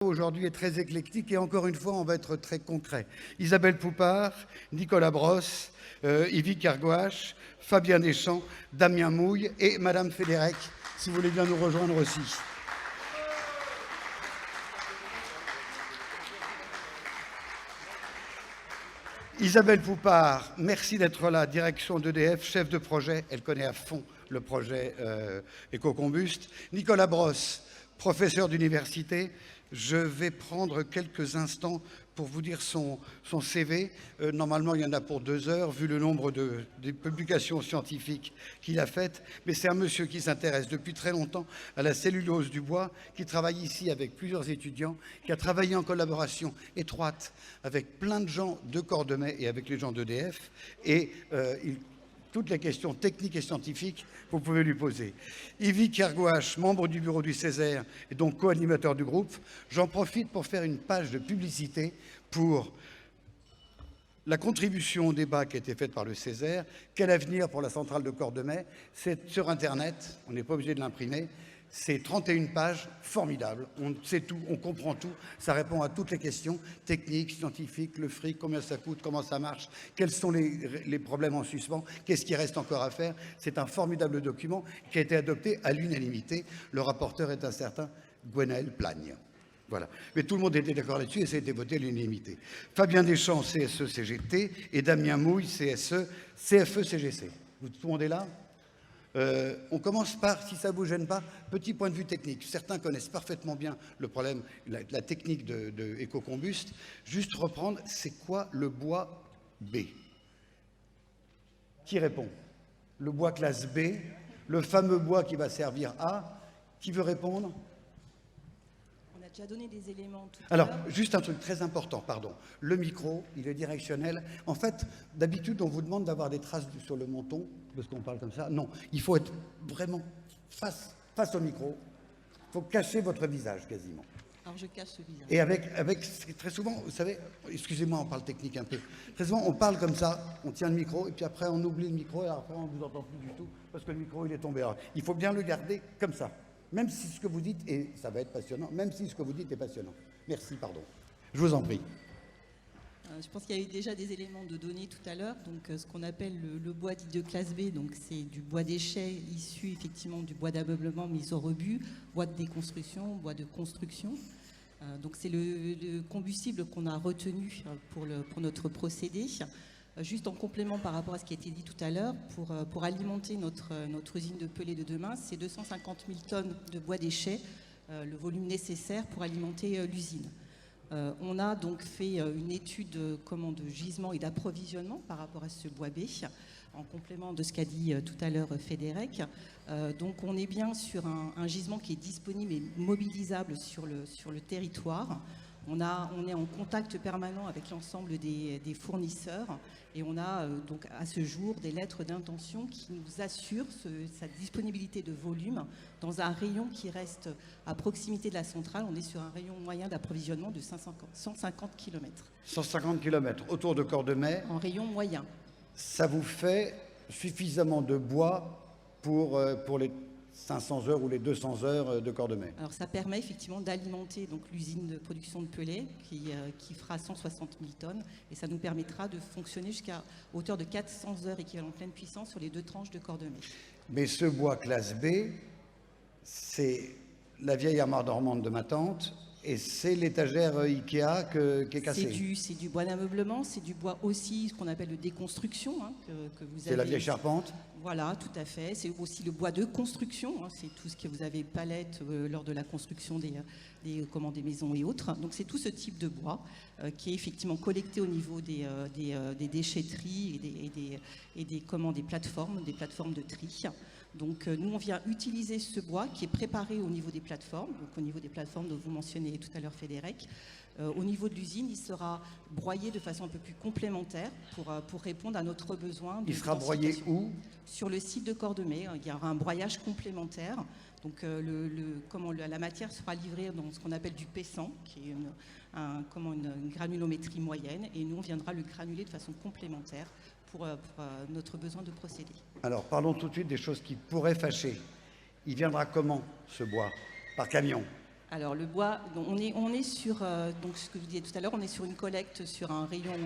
Aujourd'hui est très éclectique et encore une fois, on va être très concret. Isabelle Poupard, Nicolas Brosse, Yvick Kergouache, Fabien Deschamps, Damien Mouille et Madame Fédérec, si vous voulez bien nous rejoindre aussi. Isabelle Poupard, merci d'être là, direction d'EDF, chef de projet, elle connaît à fond le projet Ecocombust. Nicolas Brosse, professeur d'université, je vais prendre quelques instants pour vous dire son CV. Normalement, il y en a pour 2 heures, vu le nombre de publications scientifiques qu'il a faites. Mais c'est un monsieur qui s'intéresse depuis très longtemps à la cellulose du bois, qui travaille ici avec plusieurs étudiants, qui a travaillé en collaboration étroite avec plein de gens de Cordemais et avec les gens d'EDF. Et toutes les questions techniques et scientifiques, vous pouvez lui poser. Yvick Kergouache, membre du bureau du Césaire et donc co-animateur du groupe. J'en profite pour faire une page de publicité pour la contribution au débat qui a été faite par le Césaire. Quel avenir pour la centrale de Cordemais? C'est sur Internet, on n'est pas obligé de l'imprimer. C'est 31 pages, formidables. On sait tout, on comprend tout. Ça répond à toutes les questions techniques, scientifiques, le fric, combien ça coûte, comment ça marche, quels sont les problèmes en suspens, qu'est-ce qui reste encore à faire. C'est un formidable document qui a été adopté à l'unanimité. Le rapporteur est un certain Gwenaël Plagne. Voilà. Mais tout le monde était d'accord là-dessus et ça a été voté à l'unanimité. Fabien Deschamps, CSE-CGT, et Damien Mouille, CSE, CFE-CGC. Tout le monde est là? On commence par, si ça ne vous gêne pas, petit point de vue technique. Certains connaissent parfaitement bien le problème, la technique de Ecocombust. Juste reprendre, c'est quoi le bois B? Qui répond? Le bois classe B, le fameux bois qui va servir A. Qui veut répondre? On a déjà donné des éléments tout à Alors, l'heure. juste un truc très important, pardon. Le micro, il est directionnel. En fait, d'habitude, on vous demande d'avoir des traces sur le menton, parce qu'on parle comme ça. Non, il faut être vraiment face au micro. Il faut cacher votre visage, quasiment. Alors, je cache ce visage. Et avec très souvent, vous savez, excusez-moi, on parle technique un peu. Très souvent, on parle comme ça, on tient le micro, et puis après, on oublie le micro, et après, on ne vous entend plus du tout, parce que le micro, il est tombé. Alors, il faut bien le garder comme ça. Même si ce que vous dites, et ça va être passionnant, même si ce que vous dites est passionnant. Merci, pardon. Je vous en prie. Je pense qu'il y a eu déjà des éléments de données tout à l'heure. Donc, ce qu'on appelle le bois dit de classe B, donc c'est du bois déchet issu effectivement du bois d'ameublement mis au rebut, bois de déconstruction, bois de construction. Donc, c'est le combustible qu'on a retenu pour notre procédé. Juste en complément par rapport à ce qui a été dit tout à l'heure, pour alimenter notre usine de Pelée de demain, c'est 250 000 tonnes de bois déchets, le volume nécessaire pour alimenter l'usine. On a donc fait une étude de gisement et d'approvisionnement par rapport à ce bois B, en complément de ce qu'a dit tout à l'heure Fédérec. Donc on est bien sur un gisement qui est disponible et mobilisable sur le territoire. On est en contact permanent avec l'ensemble des fournisseurs et on a donc à ce jour des lettres d'intention qui nous assurent sa disponibilité de volume dans un rayon qui reste à proximité de la centrale. On est sur un rayon moyen d'approvisionnement de 150 km. 150 km autour de Cordemais. En rayon moyen. Ça vous fait suffisamment de bois pour les 500 heures ou les 200 heures de Cordemais. Alors ça permet effectivement d'alimenter donc l'usine de production de Pelée qui fera 160 000 tonnes et ça nous permettra de fonctionner jusqu'à hauteur de 400 heures équivalent pleine puissance sur les 2 tranches de Cordemais. Mais ce bois classe B, c'est la vieille armoire dormante de ma tante et c'est l'étagère Ikea qui est cassée. C'est du bois d'ameublement, c'est du bois aussi ce qu'on appelle de déconstruction que vous avez. C'est la vieille charpente. Voilà, tout à fait. C'est aussi le bois de construction. C'est tout ce que vous avez palette lors de la construction des maisons et autres. Donc c'est tout ce type de bois qui est effectivement collecté au niveau des déchetteries et des plateformes de tri. Donc nous, on vient utiliser ce bois qui est préparé au niveau des plateformes, donc au niveau des plateformes dont vous mentionnez tout à l'heure Fédérec. Au niveau de l'usine, il sera broyé de façon un peu plus complémentaire pour répondre à notre besoin. Il sera broyé où? Sur le site de Cordemais. Il y aura un broyage complémentaire. Donc la matière sera livrée dans ce qu'on appelle du P100, qui est une granulométrie moyenne. Et nous, on viendra le granuler de façon complémentaire pour notre besoin de procédé. Alors, parlons tout de suite des choses qui pourraient fâcher. Il viendra comment, ce bois? Par camion? Alors le bois, on est sur, donc ce que je vous disais tout à l'heure, on est sur une collecte sur un rayon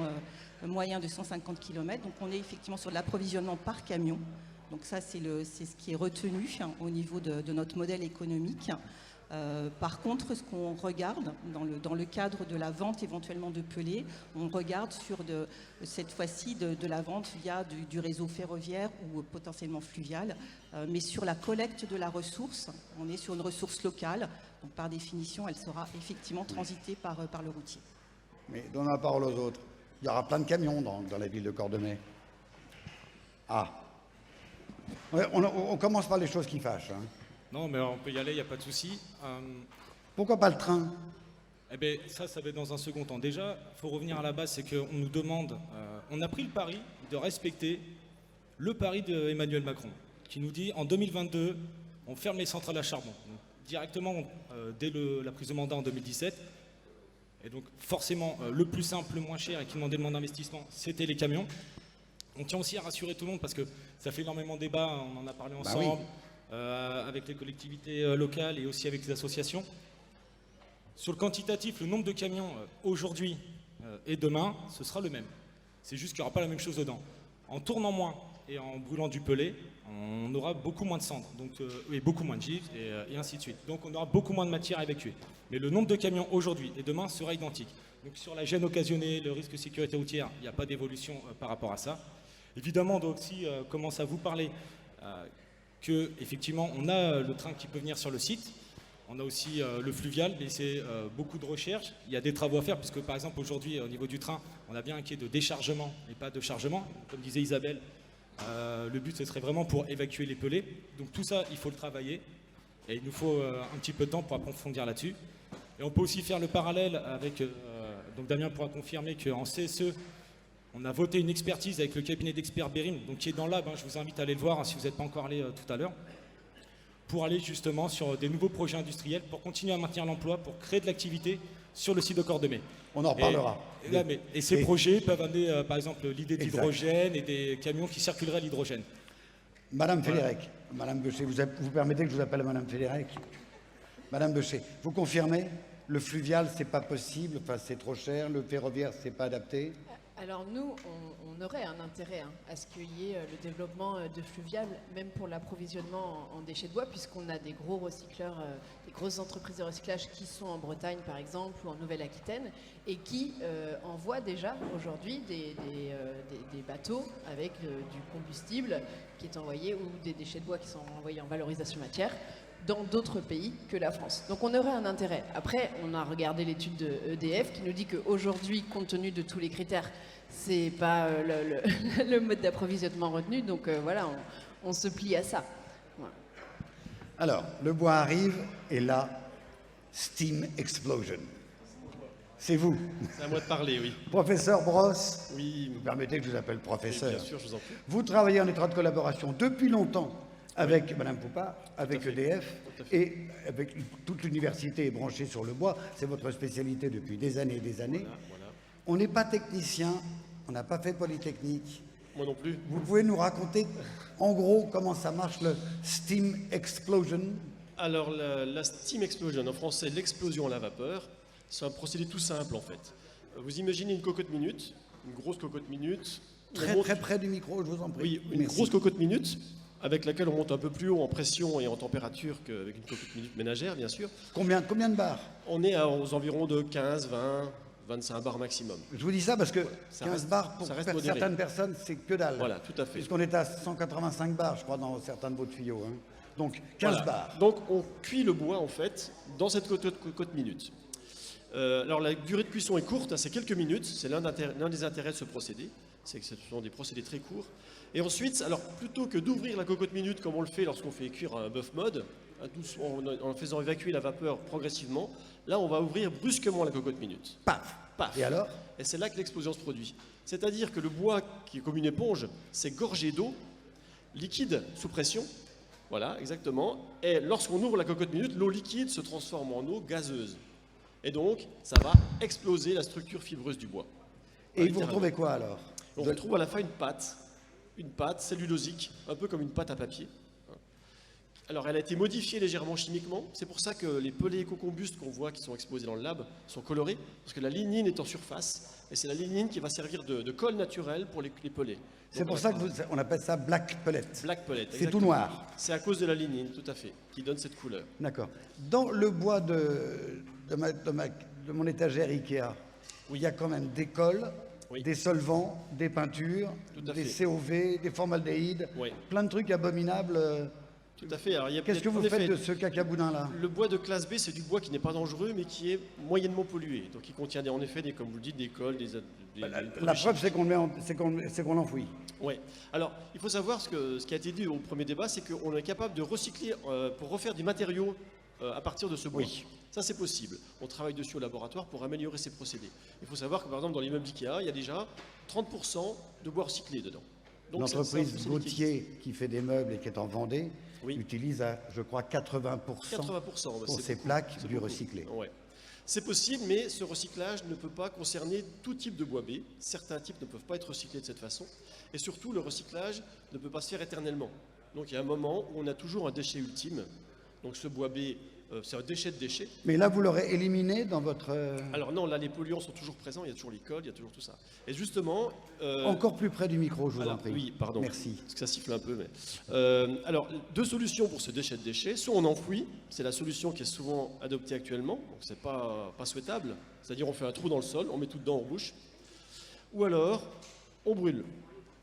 moyen de 150 km. Donc on est effectivement sur l'approvisionnement par camion. Donc ça c'est ce qui est retenu au niveau de notre modèle économique. Par contre, ce qu'on regarde dans le cadre de la vente éventuellement de pelés, on regarde sur cette fois-ci de la vente via du réseau ferroviaire ou potentiellement fluvial, mais sur la collecte de la ressource, on est sur une ressource locale, donc par définition, elle sera effectivement transitée par le routier. Mais donnons la parole aux autres. Il y aura plein de camions dans la ville de Cordemais. Ah. Ouais, on commence par les choses qui fâchent. Hein. Non, mais on peut y aller, il n'y a pas de souci. Pourquoi pas le train? Eh bien, ça va être dans un second temps. Déjà, il faut revenir à la base, c'est qu'on nous demande, on a pris le pari de respecter le pari d'Emmanuel Macron, qui nous dit en 2022, on ferme les centrales à charbon. Donc, directement, dès la prise de mandat en 2017, et donc forcément, le plus simple, le moins cher et qui demandait le moins d'investissement, c'était les camions. On tient aussi à rassurer tout le monde parce que ça fait énormément de débats, on en a parlé ensemble. Bah oui. Avec les collectivités locales et aussi avec les associations. Sur le quantitatif, le nombre de camions aujourd'hui et demain, ce sera le même. C'est juste qu'il n'y aura pas la même chose dedans. En tournant moins et en brûlant du pelé, on aura beaucoup moins de cendres, donc, et beaucoup moins de givre et ainsi de suite. Donc on aura beaucoup moins de matière à évacuer. Mais le nombre de camions aujourd'hui et demain sera identique. Donc sur la gêne occasionnée, le risque de sécurité routière, il n'y a pas d'évolution par rapport à ça. Évidemment, on doit aussi commencer à vous parler qu'effectivement, on a le train qui peut venir sur le site. On a aussi le fluvial, mais c'est beaucoup de recherche. Il y a des travaux à faire, puisque par exemple, aujourd'hui, au niveau du train, on a bien un quai de déchargement et pas de chargement. Comme disait Isabelle, le but, ce serait vraiment pour évacuer les pelés. Donc tout ça, il faut le travailler. Et il nous faut un petit peu de temps pour approfondir là-dessus. Et on peut aussi faire le parallèle avec... donc Damien pourra confirmer qu'en CSE, on a voté une expertise avec le cabinet d'experts Bérim, donc qui est dans l'AB, je vous invite à aller le voir hein, si vous n'êtes pas encore allé tout à l'heure, pour aller justement sur des nouveaux projets industriels, pour continuer à maintenir l'emploi, pour créer de l'activité sur le site de Cordemais. On en reparlera. Et ces projets peuvent amener par exemple l'idée d'hydrogène et des camions qui circuleraient à l'hydrogène. Madame Fédérec, Madame Beuchet, vous permettez que je vous appelle Madame Fédérec? Madame Beuchet, vous confirmez? Le fluvial, c'est pas possible, enfin, c'est trop cher, le ferroviaire, c'est pas adapté? Alors nous, on aurait un intérêt à ce qu'il y ait le développement de fluvial, même pour l'approvisionnement en déchets de bois, puisqu'on a des gros recycleurs, des grosses entreprises de recyclage qui sont en Bretagne par exemple, ou en Nouvelle-Aquitaine, et qui envoient déjà aujourd'hui des bateaux avec du combustible qui est envoyé, ou des déchets de bois qui sont envoyés en valorisation matière, dans d'autres pays que la France. Donc on aurait un intérêt. Après, on a regardé l'étude de EDF qui nous dit qu'aujourd'hui, compte tenu de tous les critères, c'est pas le mode d'approvisionnement retenu. Donc voilà, on se plie à ça. Voilà. Alors, le bois arrive et là, Steam Explosion. C'est vous. C'est à moi de parler, oui. Professeur Brosse, Oui, vous permettez que je vous appelle professeur. bien sûr, je vous en prie. Vous travaillez en étroite collaboration depuis longtemps avec Madame Poupard, avec EDF, et avec toute l'université est branchée sur le bois. C'est votre spécialité depuis des années et des années. Voilà. On n'est pas technicien, on n'a pas fait Polytechnique. Moi non plus. Vous pouvez nous raconter en gros comment ça marche le Steam Explosion? Alors, la steam explosion, en français, l'explosion à la vapeur, c'est un procédé tout simple en fait. Vous imaginez une cocotte minute, une grosse cocotte minute. Très près du micro, je vous en prie. Oui, une Merci. grosse cocotte minute avec laquelle on monte un peu plus haut en pression et en température qu'avec une cocotte minute ménagère, bien sûr. Combien de bars? On est aux environs de 15, 20, 25 bars maximum. Je vous dis ça parce que Ça 15 reste- bars pour ça reste modéré. certaines personnes, c'est que dalle. Voilà, tout à fait. Puisqu'on est à 185 bars, je crois, dans certains de vos tuyaux. Hein. Donc 15 Voilà. bars. Donc on cuit le bois en fait dans cette cocotte minute. Alors la durée de cuisson est courte, hein, c'est quelques minutes, c'est l'un des intérêts de ce procédé, c'est que ce sont des procédés très courts. Et ensuite, alors plutôt que d'ouvrir la cocotte minute comme on le fait lorsqu'on fait cuire un bœuf mode, en faisant évacuer la vapeur progressivement, là on va ouvrir brusquement la cocotte minute. Paf. Paf. Et alors? Et c'est là que l'explosion se produit. C'est-à-dire que le bois, qui est comme une éponge, c'est gorgé d'eau liquide sous pression. Voilà, exactement. Et lorsqu'on ouvre la cocotte minute, l'eau liquide se transforme en eau gazeuse. Et donc, ça va exploser la structure fibreuse du bois. Et vous retrouvez quoi alors? On retrouve à la fin une pâte cellulosique, un peu comme une pâte à papier. Alors, elle a été modifiée légèrement chimiquement. C'est pour ça que les pellets éco-combustes qu'on voit qui sont exposés dans le lab sont colorés, parce que la lignine est en surface, et c'est la lignine qui va servir de colle naturelle pour les pellets. C'est pour ça qu'on appelle ça black pellet. Black pellet. C'est tout noir. C'est à cause de la lignine, tout à fait, qui donne cette couleur. D'accord. Dans le bois de mon étagère Ikea, il y a quand même des colles, Oui. des solvants, des peintures, Tout à des fait. COV, des formaldéhydes, Oui. plein de trucs abominables. Tout à fait. Alors, il y a Qu'est-ce que peut-être- vous en effet, faites de ce cacaboudin-là? Le bois de classe B, c'est du bois qui n'est pas dangereux, mais qui est moyennement pollué. Donc, il contient en effet, comme vous le dites, des colles, des La preuve, c'est qu'on l'enfouit. Oui. Alors, il faut savoir ce qui a été dit au premier débat, c'est qu'on est capable de recycler pour refaire des matériaux à partir de ce bois. Oui. Ça, c'est possible. On travaille dessus au laboratoire pour améliorer ces procédés. Il faut savoir que, par exemple, dans l'immeuble Ikea, il y a déjà 30% de bois recyclé dedans. Donc, c'est un L'entreprise procédé qui Gauthier, qui fait des meubles et qui est en Vendée, Oui. utilise, je crois, 80%, 80%. pour c'est ses beaucoup, plaques c'est du beaucoup. recyclé. Ouais. C'est possible, mais ce recyclage ne peut pas concerner tout type de bois B. Certains types ne peuvent pas être recyclés de cette façon. Et surtout, le recyclage ne peut pas se faire éternellement. Donc il y a un moment où on a toujours un déchet ultime. Donc ce bois B, c'est un déchet de déchet. Mais là, vous l'aurez éliminé dans votre... Alors non, là les polluants sont toujours présents, il y a toujours les cols, il y a toujours tout ça. Et justement... Encore plus près du micro, je vous alors, en prie. oui, pardon. Merci. Parce que ça siffle un peu. Mais... alors, deux solutions pour ce déchet de déchets. Soit on enfouit, c'est la solution qui est souvent adoptée actuellement, donc c'est pas souhaitable. C'est-à-dire on fait un trou dans le sol, on met tout dedans, on bouche. Ou alors, on brûle.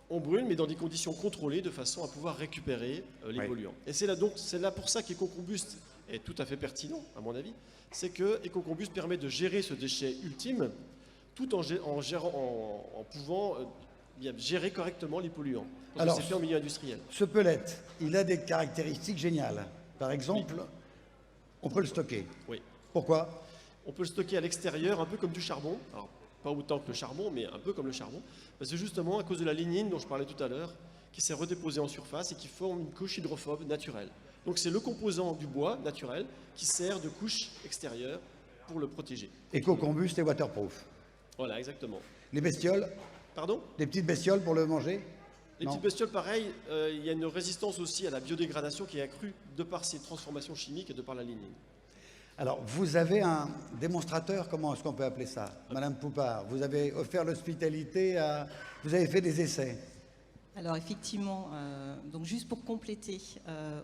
On brûle, mais dans des conditions contrôlées, de façon à pouvoir récupérer les Oui. polluants. Et c'est là pour ça qu'EcoCombust est tout à fait pertinent, à mon avis. C'est que EcoCombust permet de gérer ce déchet ultime, tout en pouvant bien gérer correctement les polluants. Donc Alors, c'est fait en milieu industriel. Ce pellet, il a des caractéristiques géniales. Par exemple, on peut le stocker. Oui. Pourquoi? On peut le stocker à l'extérieur, un peu comme du charbon. Alors, pas autant que le charbon, mais un peu comme le charbon. Parce que justement, à cause de la lignine dont je parlais tout à l'heure, qui s'est redéposée en surface et qui forme une couche hydrophobe naturelle. Donc c'est le composant du bois naturel qui sert de couche extérieure pour le protéger. Éco-combust et waterproof. Voilà, exactement. Les bestioles, Pardon? des petites bestioles pour le manger? Les Non. petites bestioles, pareil, il y a une résistance aussi à la biodégradation qui est accrue de par ces transformations chimiques et de par la lignine. Alors, vous avez un démonstrateur, comment est-ce qu'on peut appeler ça? Madame Poupard, vous avez offert l'hospitalité à... Vous avez fait des essais. Alors effectivement, donc juste pour compléter,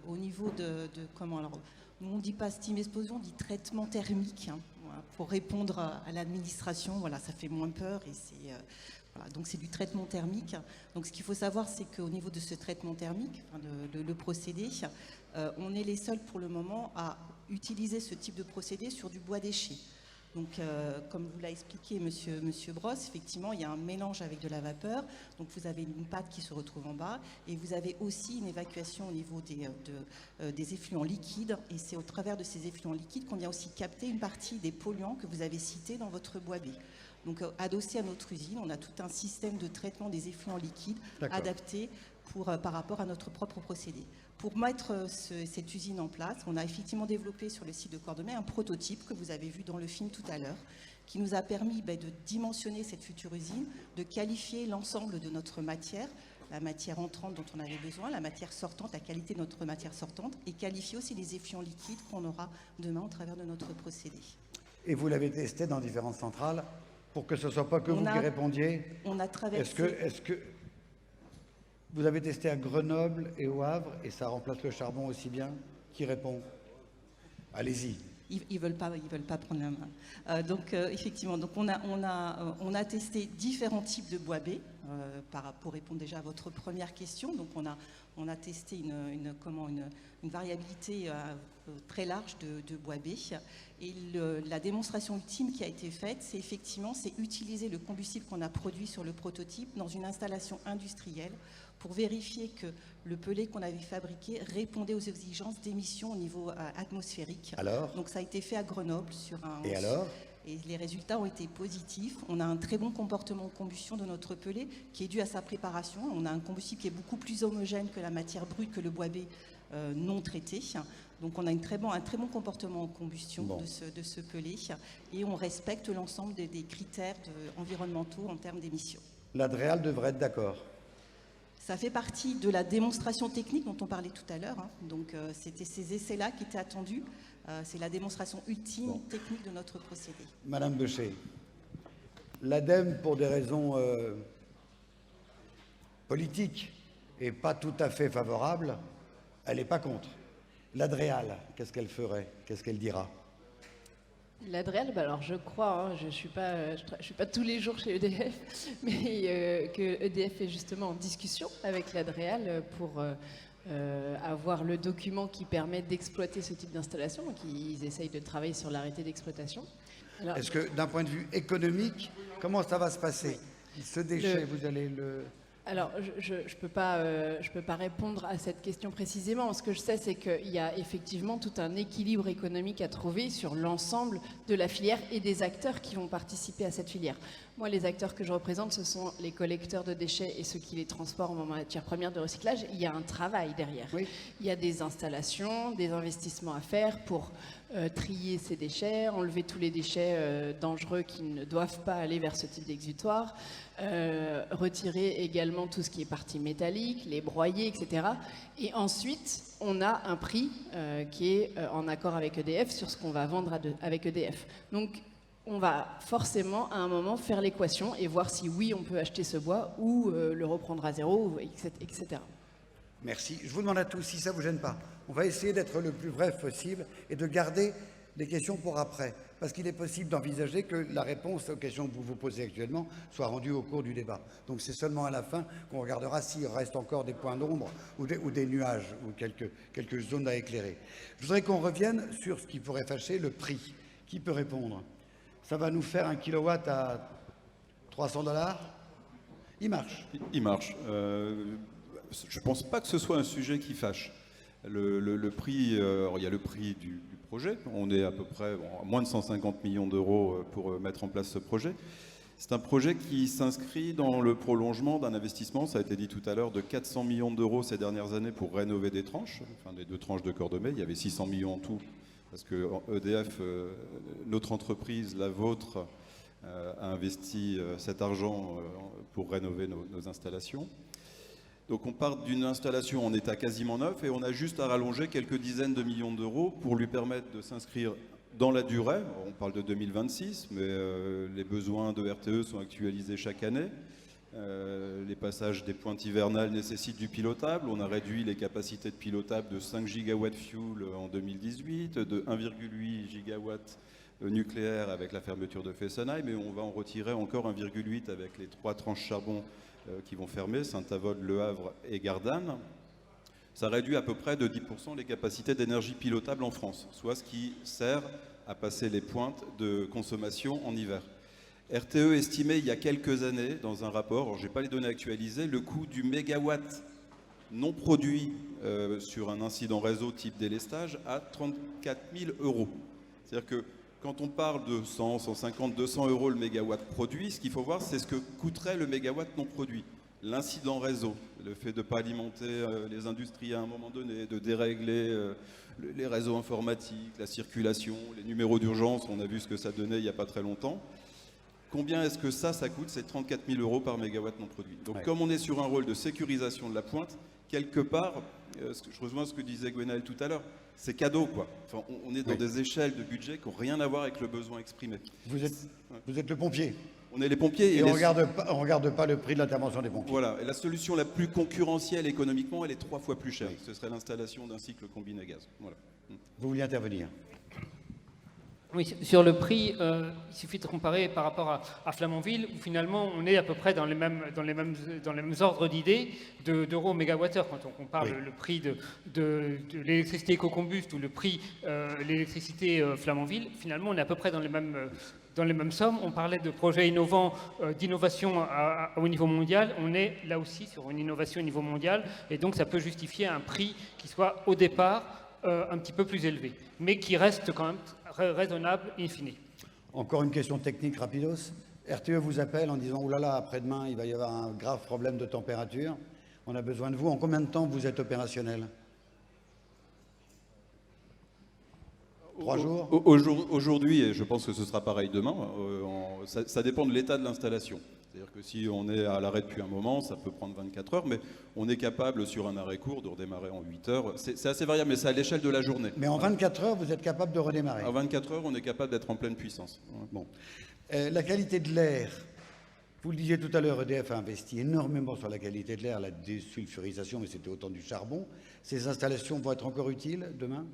au niveau de comment alors nous on dit pas steam explosion, on dit traitement thermique voilà, pour répondre à l'administration. Voilà, ça fait moins peur et c'est voilà, donc c'est du traitement thermique. Donc ce qu'il faut savoir, c'est qu'au niveau de ce traitement thermique, enfin, le procédé, on est les seuls pour le moment à utiliser ce type de procédé sur du bois déchet. Donc, comme vous l'a expliqué Monsieur Brosse, effectivement, il y a un mélange avec de la vapeur. Donc, vous avez une pâte qui se retrouve en bas et vous avez aussi une évacuation au niveau des effluents liquides. Et c'est au travers de ces effluents liquides qu'on vient aussi capter une partie des polluants que vous avez cités dans votre bois B. Donc, adossé à notre usine, on a tout un système de traitement des effluents liquides adapté par rapport à notre propre procédé. Pour mettre cette usine en place, on a effectivement développé sur le site de Cordemais un prototype que vous avez vu dans le film tout à l'heure, qui nous a permis de dimensionner cette future usine, de qualifier l'ensemble de notre matière, la matière entrante dont on avait besoin, la matière sortante, la qualité de notre matière sortante, et qualifier aussi les effluents liquides qu'on aura demain au travers de notre procédé. Et vous l'avez testé dans différentes centrales pour que ce ne soit pas que vous qui répondiez? On a traversé... Est-ce que vous avez testé à Grenoble et au Havre et ça remplace le charbon aussi bien? Qui répond? Allez-y. Ils veulent pas prendre la main. Donc effectivement, donc on a testé différents types de bois B pour répondre déjà à votre première question. Donc on a testé une variabilité très large de bois B. Et la démonstration ultime qui a été faite, c'est utiliser le combustible qu'on a produit sur le prototype dans une installation industrielle pour vérifier que le pellet qu'on avait fabriqué répondait aux exigences d'émissions au niveau atmosphérique. Alors? Donc ça a été fait à Grenoble sur un... Et alors? Et les résultats ont été positifs. On a un très bon comportement de combustion de notre pellet qui est dû à sa préparation. On a un combustible qui est beaucoup plus homogène que la matière brute, que le bois B non traité. Donc on a un très bon comportement en combustion de ce pellet et on respecte l'ensemble des critères environnementaux en termes d'émissions. L'Adréal devrait être d'accord. Ça fait partie de la démonstration technique dont on parlait tout à l'heure. Hein. Donc c'était ces essais-là qui étaient attendus. C'est la démonstration ultime technique de notre procédé. Madame Beuchet, l'ADEME, pour des raisons politiques et pas tout à fait favorables, elle n'est pas contre. L'Adréal, qu'est-ce qu'elle ferait? Qu'est-ce qu'elle dira? L'Adréal, bah alors je crois, hein, je suis pas tous les jours chez EDF, mais que EDF est justement en discussion avec l'Adréal pour avoir le document qui permet d'exploiter ce type d'installation. Donc ils essayent de travailler sur l'arrêté d'exploitation. Est-ce que d'un point de vue économique, comment ça va se passer? Ce déchet, vous allez le... Alors, je ne peux pas répondre à cette question précisément. Ce que je sais, c'est qu'il y a effectivement tout un équilibre économique à trouver sur l'ensemble de la filière et des acteurs qui vont participer à cette filière. Moi, les acteurs que je représente, ce sont les collecteurs de déchets et ceux qui les transforment en matières premières de recyclage. Il y a un travail derrière. Oui. Il y a des installations, des investissements à faire pour trier ces déchets, enlever tous les déchets dangereux qui ne doivent pas aller vers ce type d'exutoire, retirer également tout ce qui est partie métallique, les broyer, etc. Et ensuite, on a un prix qui est en accord avec EDF sur ce qu'on va vendre avec EDF. Donc, on va forcément à un moment faire l'équation et voir si oui, on peut acheter ce bois ou le reprendre à zéro, etc. Merci. Je vous demande à tous, si ça ne vous gêne pas, on va essayer d'être le plus bref possible et de garder les questions pour après. Parce qu'il est possible d'envisager que la réponse aux questions que vous vous posez actuellement soit rendue au cours du débat. Donc c'est seulement à la fin qu'on regardera s'il reste encore des points d'ombre ou des nuages ou quelques zones à éclairer. Je voudrais qu'on revienne sur ce qui pourrait fâcher, le prix. Qui peut répondre? Ça va nous faire un kilowatt à $300? Il marche. Il marche. Je ne pense pas que ce soit un sujet qui fâche. Le prix, il y a le prix du projet. On est à peu près à moins de 150 millions d'euros pour mettre en place ce projet. C'est un projet qui s'inscrit dans le prolongement d'un investissement, ça a été dit tout à l'heure, de 400 millions d'euros ces dernières années pour rénover des tranches, enfin des 2 tranches de Cordemais. Il y avait 600 millions en tout, parce que EDF, notre entreprise, la vôtre, a investi cet argent pour rénover nos installations. Donc on part d'une installation en état quasiment neuf et on a juste à rallonger quelques dizaines de millions d'euros pour lui permettre de s'inscrire dans la durée. On parle de 2026, mais les besoins de RTE sont actualisés chaque année. Les passages des pointes hivernales nécessitent du pilotable. On a réduit les capacités de pilotable de 5 gigawatts fuel en 2018, de 1,8 gigawatts nucléaire avec la fermeture de Fessenheim, et on va en retirer encore 1,8 avec les 3 tranches charbon qui vont fermer, Saint-Avold, Le Havre et Gardanne. Ça réduit à peu près de 10% les capacités d'énergie pilotable en France, soit ce qui sert à passer les pointes de consommation en hiver. RTE estimait il y a quelques années, dans un rapport, je n'ai pas les données actualisées, le coût du mégawatt non produit sur un incident réseau type délestage à 34 000 euros. C'est-à-dire que quand on parle de 100, 150, 200 euros le mégawatt produit, ce qu'il faut voir, c'est ce que coûterait le mégawatt non produit. L'incident réseau, le fait de ne pas alimenter les industries à un moment donné, de dérégler les réseaux informatiques, la circulation, les numéros d'urgence, on a vu ce que ça donnait il n'y a pas très longtemps. Combien est-ce que ça coûte? C'est 34 000 euros par mégawatt non produit. Donc comme on est sur un rôle de sécurisation de la pointe, quelque part, je rejoins ce que disait Gwenaël tout à l'heure, c'est cadeau, quoi. Enfin, on est dans des échelles de budget qui n'ont rien à voir avec le besoin exprimé. Vous êtes le pompier. On est les pompiers. Et on ne regarde pas le prix de l'intervention des pompiers. Voilà. Et la solution la plus concurrentielle économiquement, elle est 3 fois plus chère. Ce serait l'installation d'un cycle combiné gaz. Voilà. Vous vouliez intervenir? Oui, sur le prix, il suffit de comparer par rapport à Flamanville, où finalement on est à peu près dans les mêmes ordres d'idées d'euros au mégawattheure. Quand on compare le prix de l'électricité éco-combuste ou le prix de l'électricité Flamanville, finalement on est à peu près dans les mêmes sommes. On parlait de projets innovants, d'innovation au niveau mondial. On est là aussi sur une innovation au niveau mondial, et donc ça peut justifier un prix qui soit au départ un petit peu plus élevé, mais qui reste quand même raisonnable in fine. Encore une question technique rapidos. RTE vous appelle en disant « Oulala, après-demain, il va y avoir un grave problème de température. On a besoin de vous. » En combien de temps vous êtes opérationnel? 3 jours? Aujourd'hui, et je pense que ce sera pareil demain, ça dépend de l'état de l'installation. C'est-à-dire que si on est à l'arrêt depuis un moment, ça peut prendre 24 heures, mais on est capable, sur un arrêt court, de redémarrer en 8 heures. C'est assez variable, mais c'est à l'échelle de la journée. Mais en 24 heures, vous êtes capable de redémarrer. À 24 heures, on est capable d'être en pleine puissance. Bon. La qualité de l'air, vous le disiez tout à l'heure, EDF a investi énormément sur la qualité de l'air, la désulfurisation, mais c'était autant du charbon. Ces installations vont être encore utiles demain?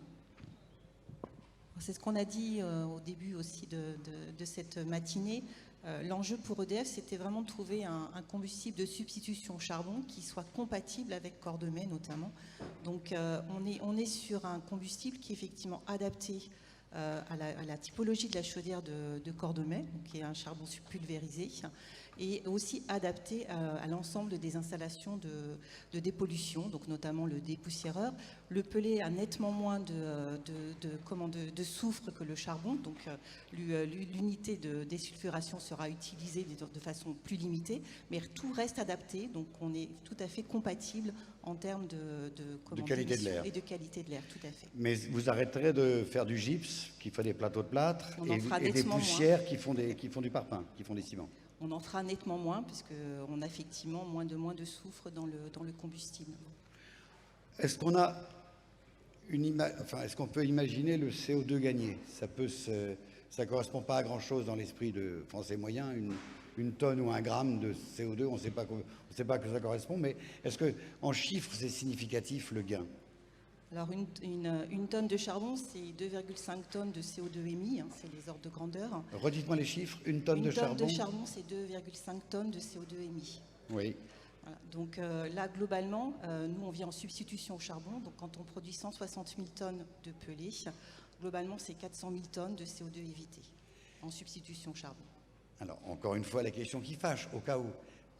C'est ce qu'on a dit au début aussi de cette matinée. L'enjeu pour EDF, c'était vraiment de trouver un combustible de substitution charbon qui soit compatible avec Cordemais notamment. Donc on est sur un combustible qui est effectivement adapté à la typologie de la chaudière de Cordemais, donc qui est un charbon pulvérisé, et aussi adapté à l'ensemble des installations de dépollution, donc notamment le dépoussiéreur. Le pellet a nettement moins de soufre que le charbon, donc l'unité de désulfuration sera utilisée de façon plus limitée, mais tout reste adapté, donc on est tout à fait compatible en termes de qualité de l'air. Et de qualité de l'air, tout à fait. Mais vous arrêterez de faire du gypse qui fait des plateaux de plâtre et des poussières qui font du parpaing, qui font des ciments. On en fera nettement moins, puisqu'on a effectivement moins de soufre dans le combustible. Est-ce qu'on a est-ce qu'on peut imaginer le CO2 gagné? Ça correspond pas à grand-chose dans l'esprit de Français moyen, une tonne ou un gramme de CO2, on ne sait pas que ça correspond, mais est-ce que en chiffres c'est significatif le gain? Alors une tonne de charbon, c'est 2,5 tonnes de CO2 émis, c'est les ordres de grandeur. Redites-moi les chiffres, une tonne de charbon. Une tonne de charbon, c'est 2,5 tonnes de CO2 émis. Oui. Voilà. Donc là, globalement, nous, on vient en substitution au charbon. Donc quand on produit 160 000 tonnes de pellet, globalement, c'est 400 000 tonnes de CO2 évitées en substitution au charbon. Alors, encore une fois, la question qui fâche, au cas où,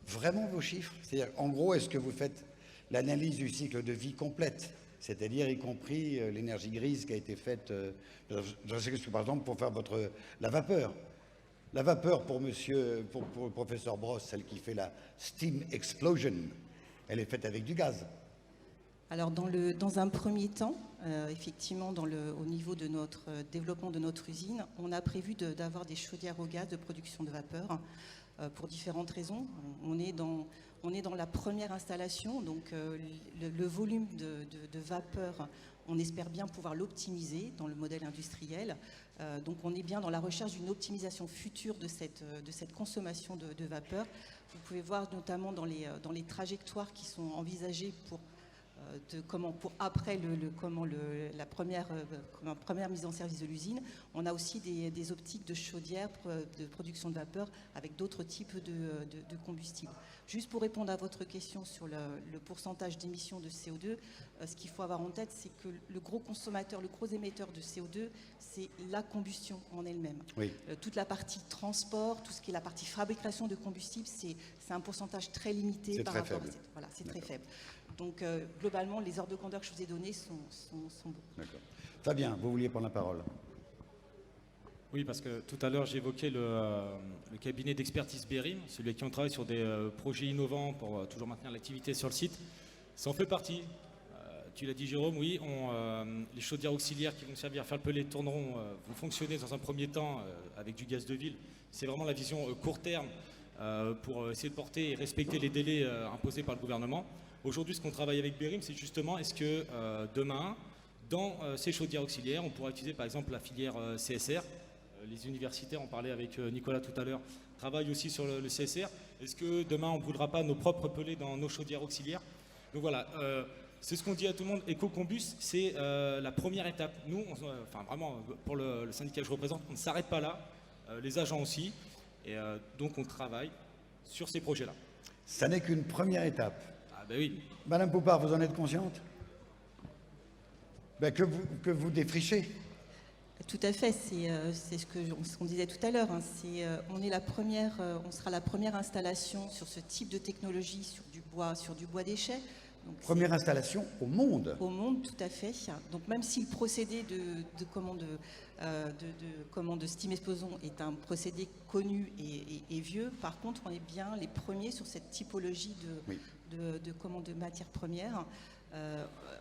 vraiment vos chiffres? C'est-à-dire, en gros, est-ce que vous faites l'analyse du cycle de vie complète? C'est-à-dire y compris l'énergie grise qui a été faite, je sais que par exemple pour faire la vapeur. La vapeur pour le professeur Brosse, celle qui fait la steam explosion, elle est faite avec du gaz. Alors dans un premier temps, effectivement au niveau de notre développement de notre usine, on a prévu d'avoir des chaudières au gaz de production de vapeur pour différentes raisons. On est dans la première installation, donc le volume de vapeur, on espère bien pouvoir l'optimiser dans le modèle industriel. Donc on est bien dans la recherche d'une optimisation future de cette consommation de vapeur. Vous pouvez voir notamment dans les trajectoires qui sont envisagées pour après la première mise en service de l'usine, on a aussi des optiques de chaudière de production de vapeur avec d'autres types de combustibles. Juste pour répondre à votre question sur le pourcentage d'émissions de CO2, ce qu'il faut avoir en tête, c'est que le gros consommateur, le gros émetteur de CO2, c'est la combustion en elle-même. Oui. Toute la partie transport, tout ce qui est la partie fabrication de combustible, c'est un pourcentage très limité par rapport à cette. Voilà, c'est très faible. Donc, globalement, les ordres de grandeur que je vous ai donnés sont bons. D'accord. Fabien, vous vouliez prendre la parole? Oui, parce que tout à l'heure, j'évoquais le cabinet d'expertise Bérim, celui avec qui on travaille sur des projets innovants pour toujours maintenir l'activité sur le site. Ça en fait partie. Tu l'as dit, Jérôme, oui, les chaudières auxiliaires qui vont servir à faire le pellet tourneront, vont fonctionner dans un premier temps avec du gaz de ville. C'est vraiment la vision court terme pour essayer de porter et respecter les délais imposés par le gouvernement. Aujourd'hui, ce qu'on travaille avec Bérim, c'est justement, est-ce que demain, dans ces chaudières auxiliaires, on pourra utiliser par exemple la filière CSR. Les universitaires, on parlait avec Nicolas tout à l'heure, travaillent aussi sur le CSR. Est-ce que demain, on ne brûlera pas nos propres pellets dans nos chaudières auxiliaires? Donc voilà, c'est ce qu'on dit à tout le monde. Ecocombust, c'est la première étape. Nous, vraiment, pour le syndicat que je représente, on ne s'arrête pas là, les agents aussi. Et donc, on travaille sur ces projets-là. Ça n'est qu'une première étape. Ah ben oui. Madame Poupard, vous en êtes consciente? Que vous défrichez. Tout à fait, c'est ce qu'on disait tout à l'heure. On sera la première installation sur ce type de technologie sur du bois déchet. Donc première installation au monde. Au monde, tout à fait. Donc même si le procédé de commande de steam explosion est un procédé connu et vieux, par contre, on est bien les premiers sur cette typologie de commande de matières premières.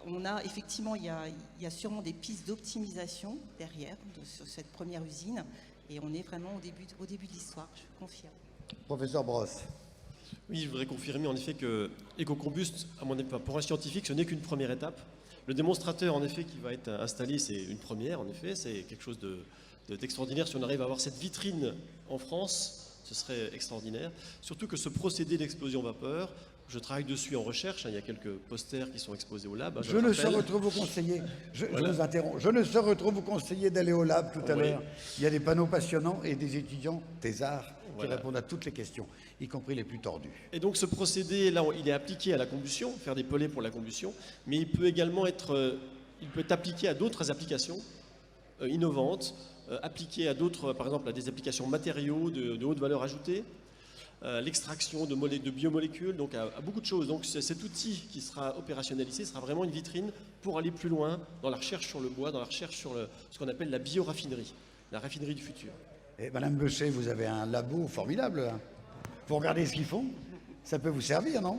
On a effectivement, il y a sûrement des pistes d'optimisation derrière sur cette première usine, Et on est vraiment au début de l'histoire, je confirme. Professeur Brosse. Oui, je voudrais confirmer en effet que EcoCombust, à mon avis, pour un scientifique, ce n'est qu'une première étape. Le démonstrateur, en effet, qui va être installé, c'est une première, en effet, c'est quelque chose d'extraordinaire. Si on arrive à avoir cette vitrine en France, ce serait extraordinaire. Surtout que ce procédé d'explosion vapeur, je travaille dessus en recherche, hein, il y a quelques posters qui sont exposés au lab. Hein, Je ne saurais trop vous conseiller, je vous interromps, je ne saurais trop vous conseiller d'aller au lab tout à l'heure. Il y a des panneaux passionnants et des étudiants thésards qui répondent à toutes les questions, y compris les plus tordues. Et donc ce procédé, là, il est appliqué à la combustion, faire des pellets pour la combustion, mais il peut également être, appliqué à d'autres applications innovantes, appliqué à d'autres, par exemple à des applications matériaux de haute valeur ajoutée, l'extraction de biomolécules, donc à beaucoup de choses. Donc cet outil qui sera opérationnalisé sera vraiment une vitrine pour aller plus loin dans la recherche sur le bois, dans la recherche sur ce qu'on appelle la bioraffinerie, la raffinerie du futur. Et Madame Bechet, vous avez un labo formidable, là. Vous regardez ce qu'ils font, ça peut vous servir, non?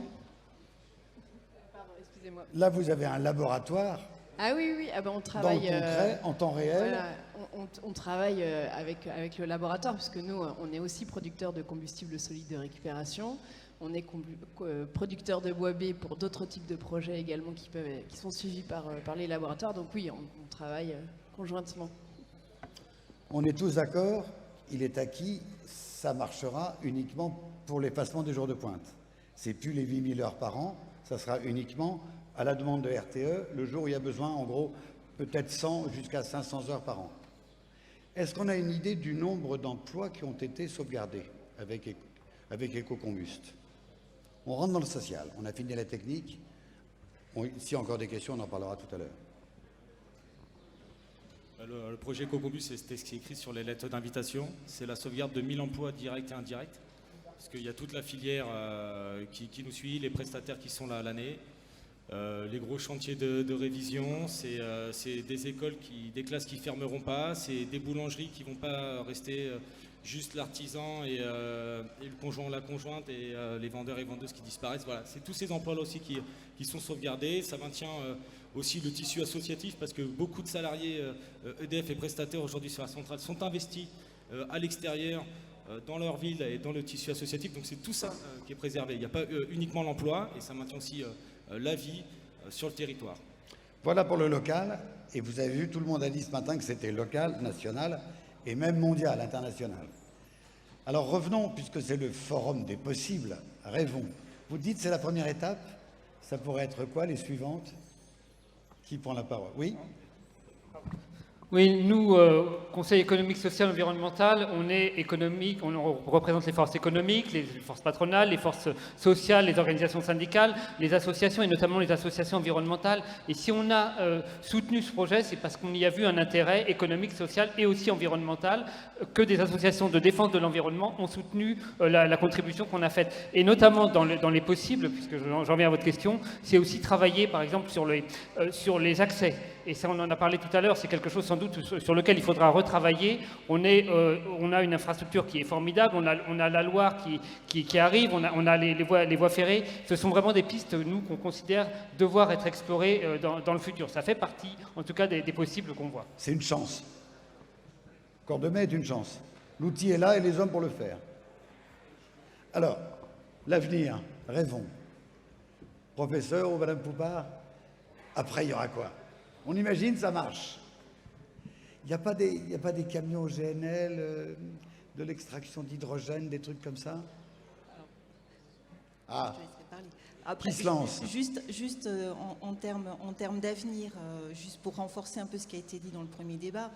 Pardon, excusez-moi. Là, vous avez un laboratoire Ah oui, oui, ah ben on dans travaille... le concret, en temps réel. Voilà, on travaille avec le laboratoire, puisque nous, on est aussi producteur de combustible solide de récupération. On est producteur de bois B pour d'autres types de projets également qui sont suivis par les laboratoires. Donc oui, on travaille conjointement. On est tous d'accord, il est acquis, ça marchera uniquement pour l'effacement des jours de pointe. C'est plus les 8000 heures par an, ça sera uniquement à la demande de RTE, le jour où il y a besoin, en gros, peut-être 100 jusqu'à 500 heures par an. Est-ce qu'on a une idée du nombre d'emplois qui ont été sauvegardés avec EcoCombust? On rentre dans le social, on a fini la technique. S'il y a encore des questions, on en parlera tout à l'heure. Le projet EcoCombust, c'était ce qui est écrit sur les lettres d'invitation. C'est la sauvegarde de 1000 emplois directs et indirects. Parce qu'il y a toute la filière qui nous suit, les prestataires qui sont là l'année. Les gros chantiers de révision, c'est des écoles, des classes qui ne fermeront pas, c'est des boulangeries qui ne vont pas rester juste l'artisan et le conjoint, la conjointe et les vendeurs et vendeuses qui disparaissent. Voilà, c'est tous ces emplois-là aussi qui sont sauvegardés. Ça maintient aussi le tissu associatif parce que beaucoup de salariés EDF et prestataires aujourd'hui sur la centrale sont investis à l'extérieur, dans leur ville et dans le tissu associatif. Donc c'est tout ça qui est préservé. Il n'y a pas uniquement l'emploi et ça maintient aussi la vie sur le territoire. Voilà pour le local. Et vous avez vu, tout le monde a dit ce matin que c'était local, national et même mondial, international. Alors revenons, puisque c'est le forum des possibles, rêvons. Vous dites c'est la première étape, ça pourrait être quoi les suivantes? Qui prend la parole? Oui? Oui, nous, Conseil économique, social, environnemental, on est économique, on représente les forces économiques, les forces patronales, les forces sociales, les organisations syndicales, les associations et notamment les associations environnementales. Et si on a soutenu ce projet, c'est parce qu'on y a vu un intérêt économique, social et aussi environnemental, que des associations de défense de l'environnement ont soutenu la contribution qu'on a faite. Et notamment dans les possibles, puisque j'en viens à votre question, c'est aussi travailler par exemple sur les accès. Et ça, on en a parlé tout à l'heure, c'est quelque chose sans doute sur lequel il faudra retravailler. On a une infrastructure qui est formidable, on a la Loire qui arrive, on a les voies ferrées. Ce sont vraiment des pistes, nous, qu'on considère devoir être explorées dans le futur. Ça fait partie, en tout cas, des possibles qu'on voit. C'est une chance. Cordemais est une chance. L'outil est là et les hommes pour le faire. Alors, l'avenir, rêvons. Professeur ou Madame Poupard, après il y aura quoi? On imagine, ça marche. Il n'y a pas des camions GNL, de l'extraction d'hydrogène, des trucs comme ça? Ah, Je laisserai parler. Après, qui se lance? Juste en termes d'avenir, juste pour renforcer un peu ce qui a été dit dans le premier débat,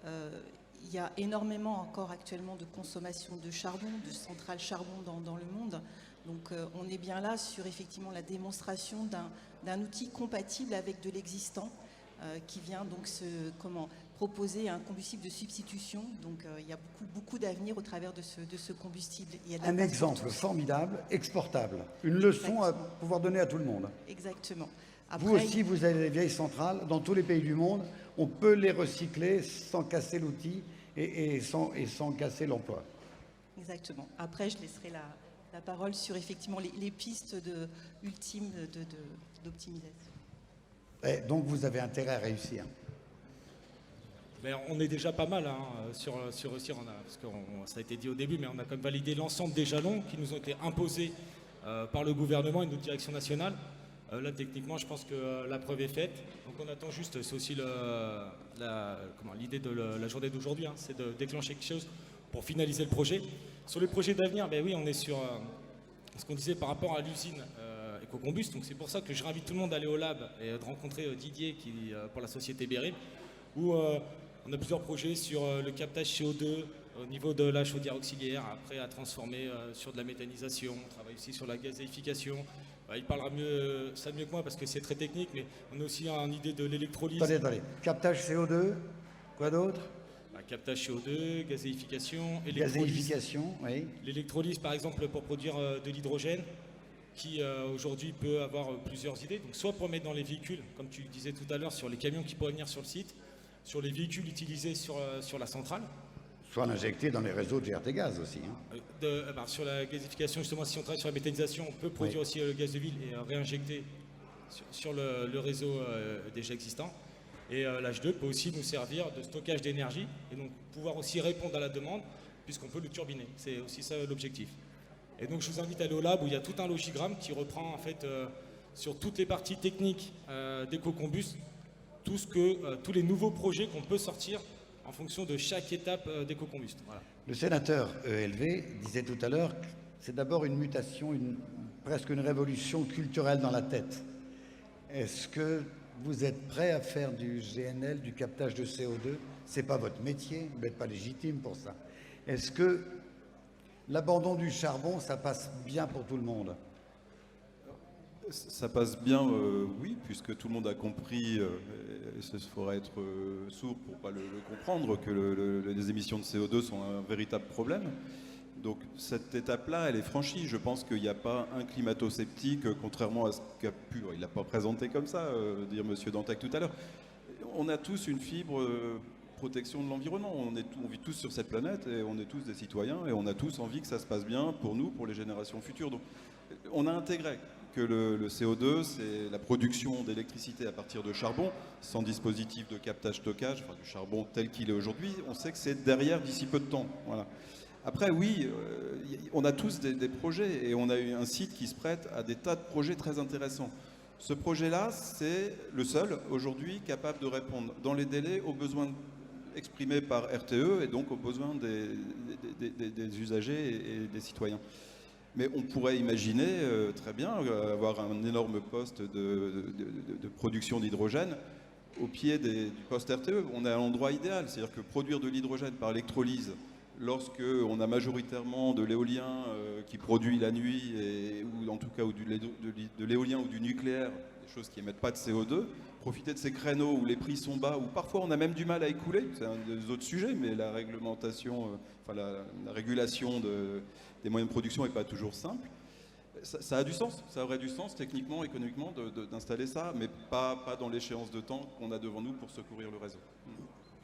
il y a énormément encore actuellement de consommation de charbon, de centrales charbon dans le monde. Donc on est bien là sur effectivement la démonstration d'un outil compatible avec de l'existant qui vient donc proposer un combustible de substitution. Donc il y a beaucoup d'avenir au travers de ce combustible. Il y a de la un exemple formidable, exportable. Une leçon à pouvoir donner à tout le monde. Exactement. Vous aussi, vous avez des vieilles centrales dans tous les pays du monde. On peut les recycler sans casser l'outil et sans casser l'emploi. Exactement. Après, je laisserai la parole sur effectivement les pistes ultimes d'optimisation. Donc vous avez intérêt à réussir. Mais on est déjà pas mal hein, sur Eussir, parce que ça a été dit au début, mais on a quand même validé l'ensemble des jalons qui nous ont été imposés par le gouvernement et notre direction nationale. Là, techniquement, je pense que la preuve est faite. Donc on attend juste, c'est aussi l'idée de la journée d'aujourd'hui, hein, c'est de déclencher quelque chose pour finaliser le projet. Sur les projets d'avenir, ben oui, on est sur ce qu'on disait par rapport à l'usine EcoCombust. Donc c'est pour ça que je réinvite tout le monde à aller au lab et de rencontrer Didier pour la société Bérib, où on a plusieurs projets sur le captage CO2 au niveau de la chaudière auxiliaire, après à transformer sur de la méthanisation. On travaille aussi sur la gazéification. Il parlera mieux que moi parce que c'est très technique, mais on a aussi une idée de l'électrolyse. Attendez. Captage CO2, quoi d'autre? Captage CO2, gazéification, électrolyse. Gazéification, oui. L'électrolyse, par exemple, pour produire de l'hydrogène, qui aujourd'hui peut avoir plusieurs idées. Donc, soit pour mettre dans les véhicules, comme tu disais tout à l'heure, sur les camions qui pourraient venir sur le site, sur les véhicules utilisés sur la centrale. Soit l'injecter dans les réseaux de GRT Gaz aussi. Hein. Sur la gazéification, justement, si on travaille sur la méthanisation, on peut produire aussi le gaz de ville et réinjecter sur le réseau déjà existant. Et l'H2 peut aussi nous servir de stockage d'énergie et donc pouvoir aussi répondre à la demande puisqu'on peut le turbiner. C'est aussi ça l'objectif. Et donc je vous invite à aller au lab où il y a tout un logigramme qui reprend en fait sur toutes les parties techniques d'EcoCombust tous les nouveaux projets qu'on peut sortir en fonction de chaque étape d'EcoCombust. Voilà. Le sénateur ELV disait tout à l'heure que c'est d'abord une mutation, presque une révolution culturelle dans la tête. Est-ce que vous êtes prêt à faire du GNL, du captage de CO2? C'est pas votre métier, vous n'êtes pas légitime pour ça. Est-ce que l'abandon du charbon, ça passe bien pour tout le monde? Ça passe bien, oui, puisque tout le monde a compris, et ce faudrait être sourd pour ne pas le comprendre, que les émissions de CO2 sont un véritable problème. Donc cette étape-là, elle est franchie. Je pense qu'il n'y a pas un climato-sceptique, contrairement à ce qu'a pu... Il ne l'a pas présenté comme ça, dire M. Dantec tout à l'heure. On a tous une fibre protection de l'environnement. On vit tous sur cette planète et on est tous des citoyens et on a tous envie que ça se passe bien pour nous, pour les générations futures. Donc on a intégré que le CO2, c'est la production d'électricité à partir de charbon, sans dispositif de captage-stockage, enfin du charbon tel qu'il est aujourd'hui. On sait que c'est derrière d'ici peu de temps. Voilà. Après, oui, on a tous des projets et on a eu un site qui se prête à des tas de projets très intéressants. Ce projet-là, c'est le seul aujourd'hui capable de répondre dans les délais aux besoins exprimés par RTE et donc aux besoins des usagers et des citoyens. Mais on pourrait imaginer très bien avoir un énorme poste de production d'hydrogène au pied du poste RTE. On est à l'endroit idéal, c'est-à-dire que produire de l'hydrogène par électrolyse, lorsque on a majoritairement de l'éolien qui produit la nuit, ou en tout cas de l'éolien ou du nucléaire, des choses qui n'émettent pas de CO2, profiter de ces créneaux où les prix sont bas, où parfois on a même du mal à écouler, c'est un des autres sujets, mais la réglementation, la régulation des moyens de production n'est pas toujours simple. Ça a du sens, ça aurait du sens techniquement, économiquement d'installer ça, mais pas dans l'échéance de temps qu'on a devant nous pour secourir le réseau.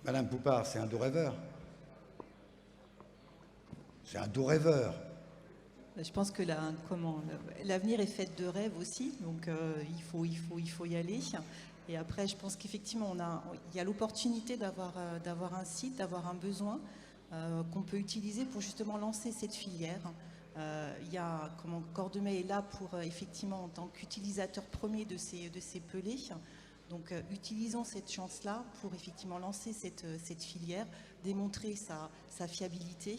Madame Poupard, c'est un doux rêveur. C'est un doux rêveur. Je pense que l'avenir est fait de rêves aussi, donc il faut y aller. Et après, je pense qu'effectivement, il y a l'opportunité d'avoir un site, d'avoir un besoin qu'on peut utiliser pour justement lancer cette filière. Cordemais est là pour effectivement en tant qu'utilisateur premier de ces pelés. Donc utilisons cette chance-là pour effectivement lancer cette filière, démontrer sa fiabilité.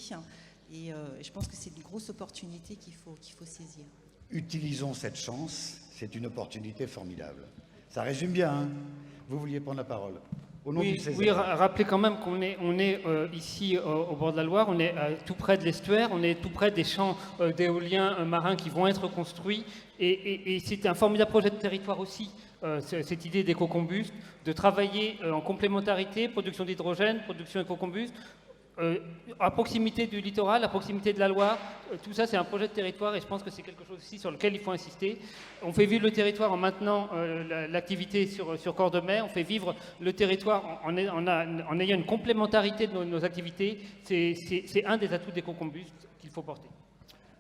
Et je pense que c'est une grosse opportunité qu'il faut saisir. Utilisons cette chance, c'est une opportunité formidable. Ça résume bien, hein? Vous vouliez prendre la parole. Au nom du Césaire. Oui, rappelez quand même qu'on est ici au bord de la Loire, on est tout près de l'estuaire, on est tout près des champs d'éoliens marins qui vont être construits. Et c'est un formidable projet de territoire aussi, cette idée d'éco-combust, de travailler en complémentarité, production d'hydrogène, production éco-combust, à proximité du littoral, à proximité de la Loire. Tout ça, c'est un projet de territoire et je pense que c'est quelque chose aussi sur lequel il faut insister. On fait vivre le territoire en maintenant l'activité sur Cordemais, on fait vivre le territoire en ayant une complémentarité de nos activités. C'est un des atouts d'EcoCombust qu'il faut porter.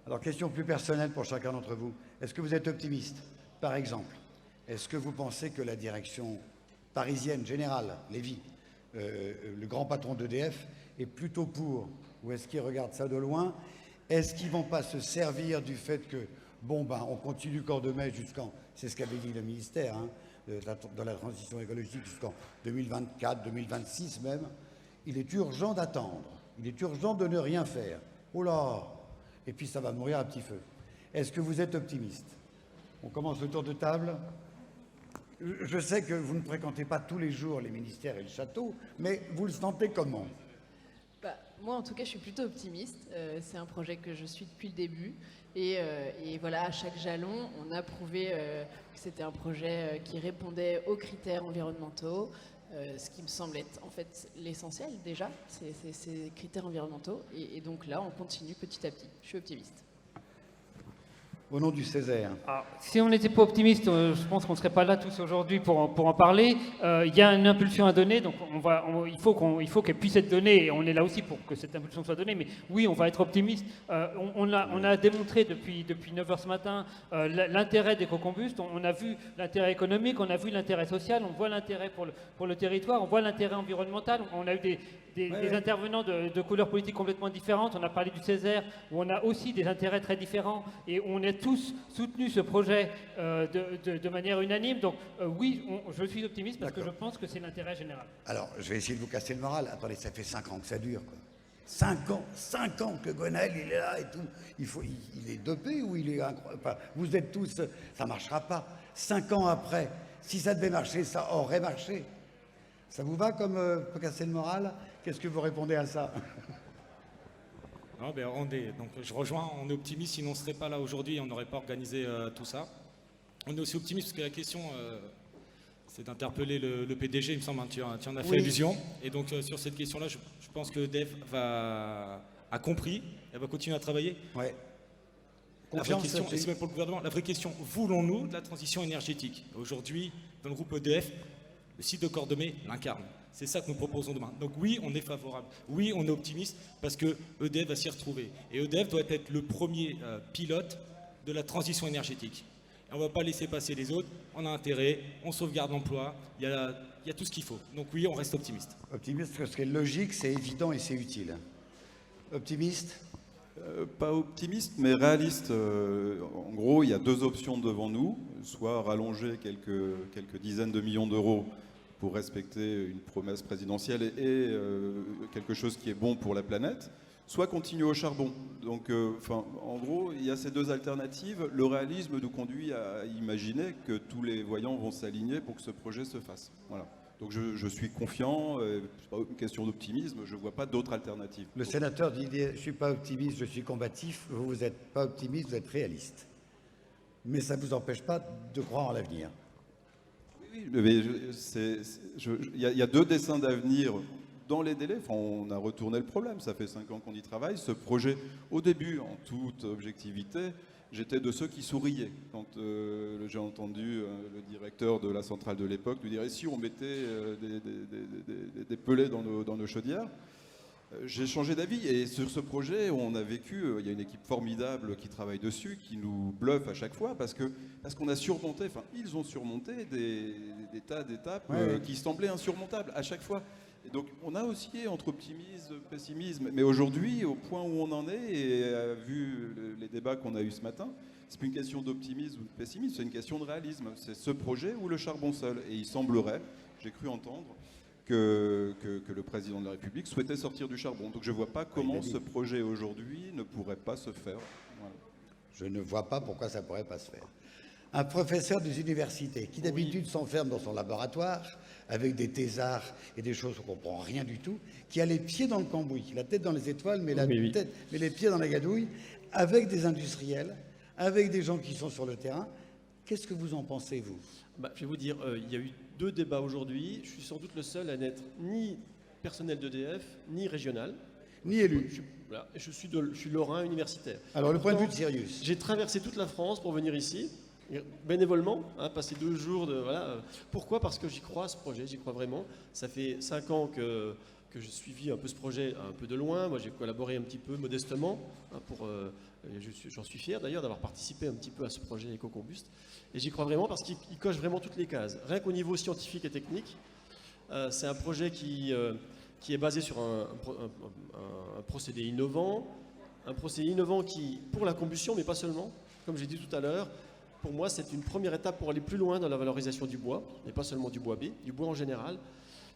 Alors, question plus personnelle pour chacun d'entre vous. Est-ce que vous êtes optimiste? Par exemple, est-ce que vous pensez que la direction parisienne générale, Lévy, le grand patron d'EDF est plutôt pour, ou est-ce qu'il regarde ça de loin? Est-ce qu'ils ne vont pas se servir du fait que, bon, ben, on continue Cordemais jusqu'en, c'est ce qu'avait dit le ministère, hein, de la transition écologique jusqu'en 2024, 2026 même. Il est urgent d'attendre, il est urgent de ne rien faire. Oh là! Et puis ça va mourir à petit feu. Est-ce que vous êtes optimiste? On commence le tour de table. Je sais que vous ne fréquentez pas tous les jours les ministères et le château, mais vous le sentez comment? Moi, en tout cas, je suis plutôt optimiste. C'est un projet que je suis depuis le début. Et voilà, à chaque jalon, on a prouvé que c'était un projet qui répondait aux critères environnementaux, ce qui me semble être en fait l'essentiel déjà, c'est ces critères environnementaux. Et donc là, on continue petit à petit. Je suis optimiste. Au nom du Césaire. Si on n'était pas optimiste, je pense qu'on ne serait pas là tous aujourd'hui pour en parler. Il y a une impulsion à donner, donc il faut qu'elle puisse être donnée, et on est là aussi pour que cette impulsion soit donnée, mais oui, on va être optimiste. On a démontré depuis 9h ce matin l'intérêt d'Ecocombust, on a vu l'intérêt économique, on a vu l'intérêt social, on voit l'intérêt pour le territoire, on voit l'intérêt environnemental, on a eu des intervenants de couleurs politiques complètement différentes, on a parlé du Césaire, où on a aussi des intérêts très différents, et on a tous soutenu ce projet de manière unanime. Donc oui, je suis optimiste parce que je pense que c'est l'intérêt général. Alors, je vais essayer de vous casser le moral. Attendez, ça fait 5 ans que ça dure, quoi. 5 ans que Gwenaël, il est là et tout. Il est dopé ou il est incroyable? Enfin, vous êtes tous... Ça ne marchera pas. 5 ans après, si ça devait marcher, ça aurait marché. Ça vous va comme pour casser le moral? Qu'est-ce que vous répondez à ça? Non, ben, donc je rejoins, on est optimiste, sinon on ne serait pas là aujourd'hui, on n'aurait pas organisé tout ça. On est aussi optimiste parce que la question, c'est d'interpeller le PDG, il me semble, hein, tu en as fait allusion. Et donc sur cette question-là, je pense que EDF a compris, elle va continuer à travailler. Ouais. La vraie question, et c'est même pour le gouvernement, la vraie question, voulons-nous de la transition énergétique? Aujourd'hui, dans le groupe EDF, le site de Cordemais l'incarne. C'est ça que nous proposons demain. Donc oui, on est favorable. Oui, on est optimiste parce que EDF va s'y retrouver. Et EDF doit être le premier pilote de la transition énergétique. Et on ne va pas laisser passer les autres. On a intérêt, on sauvegarde l'emploi. Il y a tout ce qu'il faut. Donc oui, on reste optimiste. Optimiste parce que c'est logique, c'est évident et c'est utile. Optimiste? Pas optimiste, mais réaliste. En gros, il y a 2 options devant nous. Soit rallonger quelques dizaines de millions d'euros pour respecter une promesse présidentielle et quelque chose qui est bon pour la planète, soit continuer au charbon. Donc, en gros, il y a ces 2 alternatives. Le réalisme nous conduit à imaginer que tous les voyants vont s'aligner pour que ce projet se fasse. Voilà. Donc je suis confiant, c'est pas une question d'optimisme, je ne vois pas d'autres alternatives. Le sénateur dit, je ne suis pas optimiste, je suis combatif. Vous n'êtes pas optimiste, vous êtes réaliste. Mais ça ne vous empêche pas de croire en l'avenir. Oui, mais il y a 2 dessins d'avenir dans les délais. Enfin, on a retourné le problème, ça fait 5 ans qu'on y travaille. Ce projet, au début, en toute objectivité, j'étais de ceux qui souriaient quand j'ai entendu le directeur de la centrale de l'époque nous dire « Et si on mettait des pellets dans nos chaudières ?» J'ai changé d'avis et sur ce projet, on a vécu, il y a une équipe formidable qui travaille dessus, qui nous bluffe à chaque fois parce qu'on a surmonté, enfin ils ont surmonté des tas d'étapes qui semblaient insurmontables à chaque fois. Et donc on a oscillé entre optimisme, pessimisme, mais aujourd'hui, au point où on en est, et vu les débats qu'on a eus ce matin, c'est plus une question d'optimisme ou de pessimisme, c'est une question de réalisme. C'est ce projet ou le charbon seul. Et il semblerait, j'ai cru entendre, que le président de la République souhaitait sortir du charbon. Donc je ne vois pas comment ce projet aujourd'hui ne pourrait pas se faire. Voilà. Je ne vois pas pourquoi ça ne pourrait pas se faire. Un professeur des universités qui d'habitude s'enferme dans son laboratoire avec des thésards et des choses qu'on ne comprend rien du tout, qui a les pieds dans le cambouis, la tête dans les étoiles, mais les pieds dans la gadouille, avec des industriels, avec des gens qui sont sur le terrain. Qu'est-ce que vous en pensez, vous? Je vais vous dire, il y a eu 2 débats aujourd'hui. Je suis sans doute le seul à n'être ni personnel d'EDF, ni régional. Ni élu. Je suis lorrain universitaire. Alors, le point de vue de Sirius. J'ai traversé toute la France pour venir ici, bénévolement, passer 2 jours de... Voilà. Pourquoi? Parce que j'y crois à ce projet, j'y crois vraiment. Ça fait 5 ans que j'ai suivi un peu ce projet un peu de loin. Moi, j'ai collaboré un petit peu modestement. J'en suis fier d'ailleurs d'avoir participé un petit peu à ce projet Ecocombust. Et j'y crois vraiment parce qu'il coche vraiment toutes les cases. Rien qu'au niveau scientifique et technique, C'est un projet qui est basé sur un procédé innovant, qui, pour la combustion, mais pas seulement, comme j'ai dit tout à l'heure, pour moi, c'est une première étape pour aller plus loin dans la valorisation du bois, et pas seulement du bois B, du bois en général.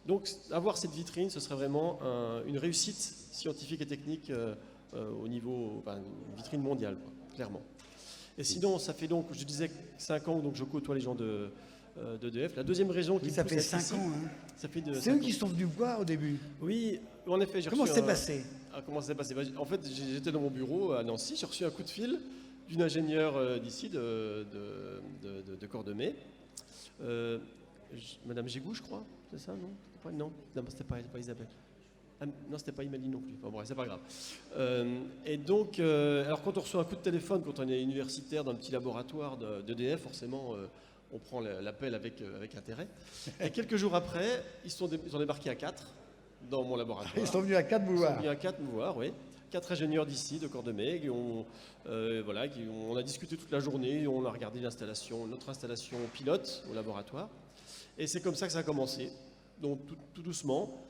Donc, avoir cette vitrine, ce serait vraiment une réussite scientifique et technique au niveau, une vitrine mondiale, quoi, clairement. Et sinon, ça fait donc, je disais, 5 ans donc je côtoie les gens d'EDF. La deuxième raison qui Oui, me ça pousse fait à être 5 ici, ans. Hein. ça fait de C'est 5 eux ans. qui sont venus voir au début. Oui, en effet, j'ai Comment reçu ça s'est passé? comment ça s'est passé? En fait, j'étais dans mon bureau à Nancy, j'ai reçu un coup de fil d'une ingénieure d'ici, de Cordemais. Madame Gégou, je crois, c'est ça, non? Non, c'était pas Isabelle. Ah, non, c'était pas Imélie non plus. Bon, bref, c'est pas grave. Et donc, alors quand on reçoit un coup de téléphone, quand on est universitaire dans un petit laboratoire d'EDF, forcément, on prend l'appel avec intérêt. Et quelques jours après, ils ont débarqué à 4 dans mon laboratoire. Ils sont venus à 4 vous Ils sont voir. venus à 4 nous voir, oui. 4 ingénieurs d'ici, de Cordemais, on a discuté toute la journée, on a regardé notre installation pilote au laboratoire. Et c'est comme ça que ça a commencé, donc tout doucement.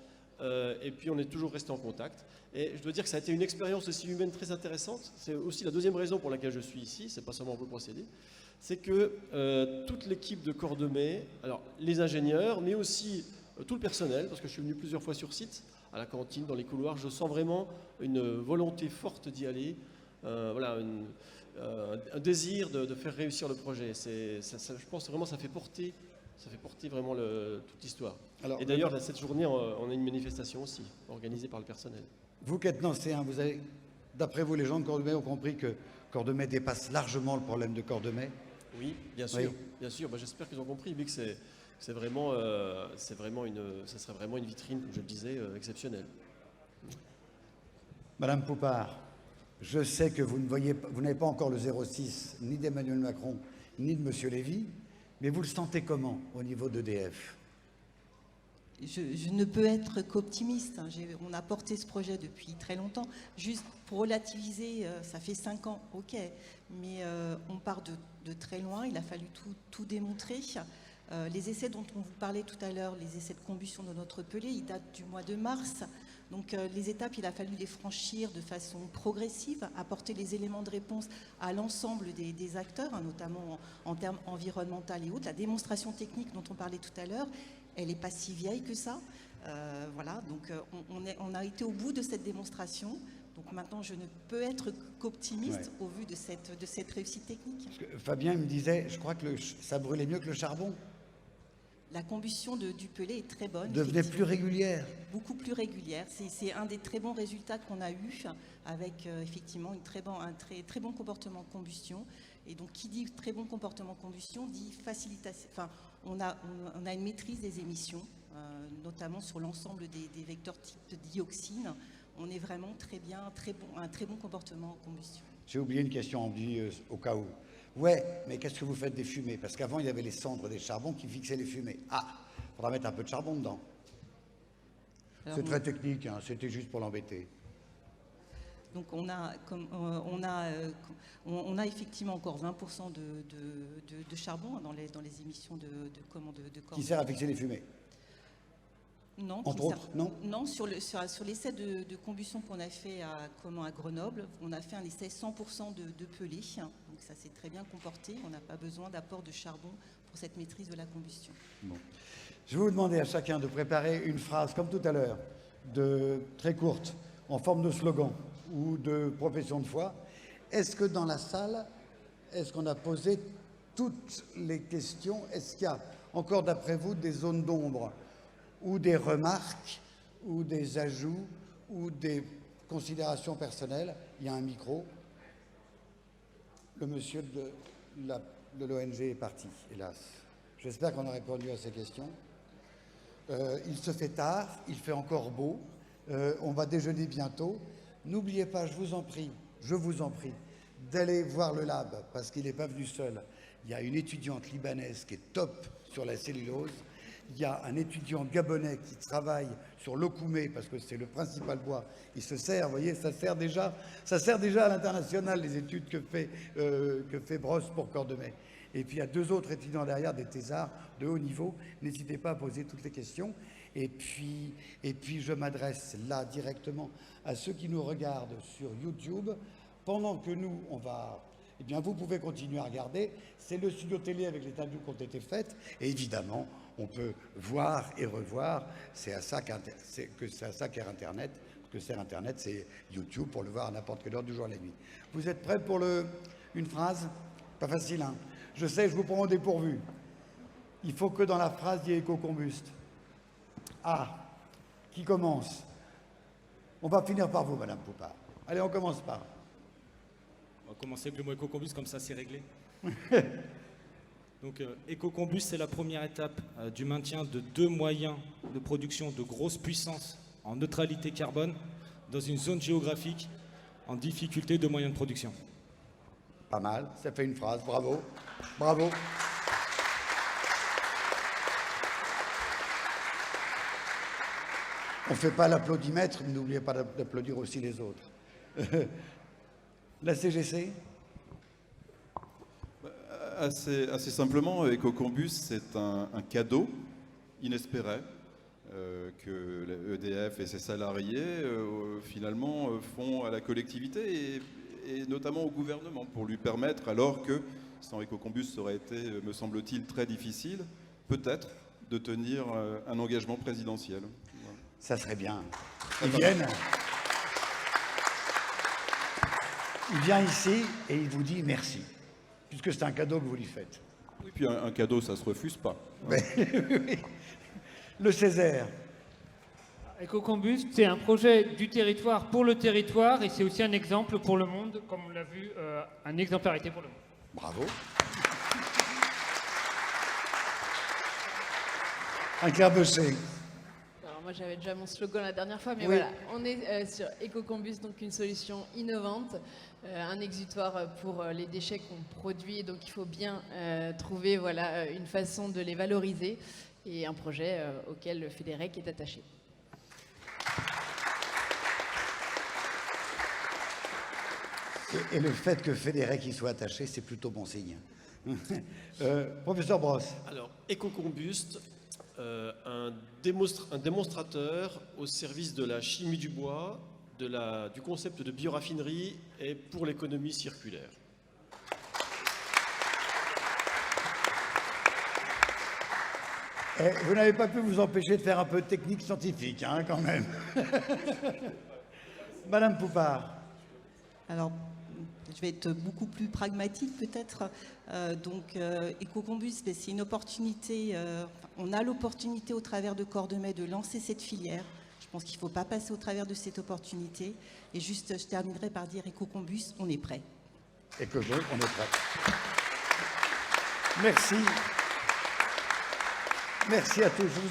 Et puis on est toujours resté en contact. Et je dois dire que ça a été une expérience aussi humaine très intéressante. C'est aussi la deuxième raison pour laquelle je suis ici, c'est pas seulement pour le procédé, c'est que toute l'équipe de Cordemais, alors les ingénieurs, mais aussi tout le personnel, parce que je suis venu plusieurs fois sur site, à la cantine, dans les couloirs, je sens vraiment une volonté forte d'y aller, voilà, un désir de faire réussir le projet. Je pense vraiment que ça fait porter vraiment toute l'histoire. Et d'ailleurs, cette journée, on a une manifestation aussi, organisée par le personnel. Vous qui êtes nancéen, d'après vous, les gens de Cordemais ont compris que Cordemais dépasse largement le problème de Cordemais? Oui, bien sûr, Oui. bien sûr. J'espère qu'ils ont compris, vu que ça serait vraiment une vitrine, comme je le disais, exceptionnelle. Madame Poupard, je sais que vous n'avez pas encore le 06 ni d'Emmanuel Macron, ni de M. Lévy, mais vous le sentez comment au niveau d'EDF? Je ne peux être qu'optimiste. Hein. On a porté ce projet depuis très longtemps. Juste pour relativiser, ça fait 5 ans, ok, mais on part de très loin. Il a fallu tout démontrer. Les essais dont on vous parlait tout à l'heure, les essais de combustion de notre pelé, ils datent du mois de mars. Donc les étapes, il a fallu les franchir de façon progressive, apporter les éléments de réponse à l'ensemble des acteurs, hein, notamment en termes environnementaux et autres. La démonstration technique dont on parlait tout à l'heure, elle n'est pas si vieille que ça. Voilà, donc on a été au bout de cette démonstration. Donc maintenant, je ne peux être qu'optimiste au vu de cette réussite technique. Parce que Fabien me disait, je crois que ça brûlait mieux que le charbon. La combustion du pelé est très bonne. Devenait plus régulière. Beaucoup plus régulière. C'est un des très bons résultats qu'on a eu avec effectivement un très bon comportement de combustion. Et donc, qui dit très bon comportement de combustion dit facilitation. Enfin, on a une maîtrise des émissions, notamment sur l'ensemble des vecteurs type dioxine. On est vraiment un très bon comportement en combustion. J'ai oublié une question ambigueuse au cas où. Ouais, mais qu'est-ce que vous faites des fumées? Parce qu'avant, il y avait les cendres des charbons qui fixaient les fumées. Ah, il faudra mettre un peu de charbon dedans. C'est très technique, hein, c'était juste pour l'embêter. Donc on a effectivement encore 20% de charbon dans les émissions de corps. Qui sert à fixer les fumées? Non, entre autres, non? Non, sur l'essai de combustion qu'on a fait à Grenoble, on a fait un essai 100% de pelé. Donc ça s'est très bien comporté. On n'a pas besoin d'apport de charbon pour cette maîtrise de la combustion. Bon. Je vais vous demander à chacun de préparer une phrase, comme tout à l'heure, très courte, en forme de slogan ou de profession de foi. Est-ce que dans la salle, est-ce qu'on a posé toutes les questions? Est-ce qu'il y a encore, d'après vous, des zones d'ombre ou des remarques, ou des ajouts, ou des considérations personnelles? Il y a un micro. Le monsieur de l'ONG est parti, hélas. J'espère qu'on a répondu à ces questions. Il se fait tard, il fait encore beau. On va déjeuner bientôt. N'oubliez pas, je vous en prie, d'aller voir le lab, parce qu'il n'est pas venu seul. Il y a une étudiante libanaise qui est top sur la cellulose. Il y a un étudiant gabonais qui travaille sur l'okoumé, parce que c'est le principal bois. Il se sert, vous voyez, ça sert déjà à l'international, les études que fait Brosse pour Cordemais. Et puis il y a 2 autres étudiants derrière, des thésards de haut niveau. N'hésitez pas à poser toutes les questions. Et puis je m'adresse là directement à ceux qui nous regardent sur YouTube. Pendant que nous, eh bien, vous pouvez continuer à regarder. C'est le studio télé avec les interviews qui ont été faites. Et évidemment, on peut voir et revoir. C'est à ça qu'est Internet. Que sert Internet, c'est YouTube pour le voir à n'importe quelle heure du jour et de la nuit. Vous êtes prêts pour une phrase? Pas facile, hein? Je sais, je vous prends au dépourvu. Il faut que dans la phrase, il y ait éco-combuste. Ah, qui commence? On va finir par vous, Madame Poupard. Allez, on commence par. On va commencer avec le mot éco-combuste, comme ça c'est réglé. Donc éco-combuste, c'est la première étape du maintien de 2 moyens de production de grosse puissance en neutralité carbone dans une zone géographique en difficulté de moyens de production. Pas mal, ça fait une phrase, bravo, bravo. On ne fait pas l'applaudimètre, mais n'oubliez pas d'applaudir aussi les autres. La CGC? Assez simplement, EcoCombust, c'est un cadeau inespéré que EDF et ses salariés finalement font à la collectivité et notamment au gouvernement pour lui permettre, alors que sans EcoCombust ça aurait été, me semble-t-il, très difficile, peut-être de tenir un engagement présidentiel. Voilà. Ça serait bien. Il vient ici et il vous dit merci, puisque c'est un cadeau que vous lui faites. Oui, puis un cadeau, ça se refuse pas. Oui. Le Césaire. EcoCombust, c'est un projet du territoire pour le territoire et c'est aussi un exemple pour le monde, comme on l'a vu, un exemplarité pour le monde. Bravo. Un Claire Bessé. Alors moi j'avais déjà mon slogan la dernière fois, mais Oui. voilà, on est sur EcoCombust, donc une solution innovante, un exutoire pour les déchets qu'on produit, donc il faut bien trouver voilà, une façon de les valoriser et un projet auquel le FEDEREC est attaché. Et le fait que FEDEREC y soit attaché, c'est plutôt bon signe. Professeur Brosse. Alors, EcoCombust, un démonstrateur au service de la chimie du bois, du concept de bioraffinerie et pour l'économie circulaire. Vous n'avez pas pu vous empêcher de faire un peu de technique scientifique, hein, quand même. Madame Poupard. Alors, je vais être beaucoup plus pragmatique peut-être. EcoCombust, c'est une opportunité. On a l'opportunité au travers de Cordemais de lancer cette filière. Je pense qu'il ne faut pas passer au travers de cette opportunité. Et juste, je terminerai par dire EcoCombust, on est prêt. EcoCombust, on est prêt. Merci. Merci à tous.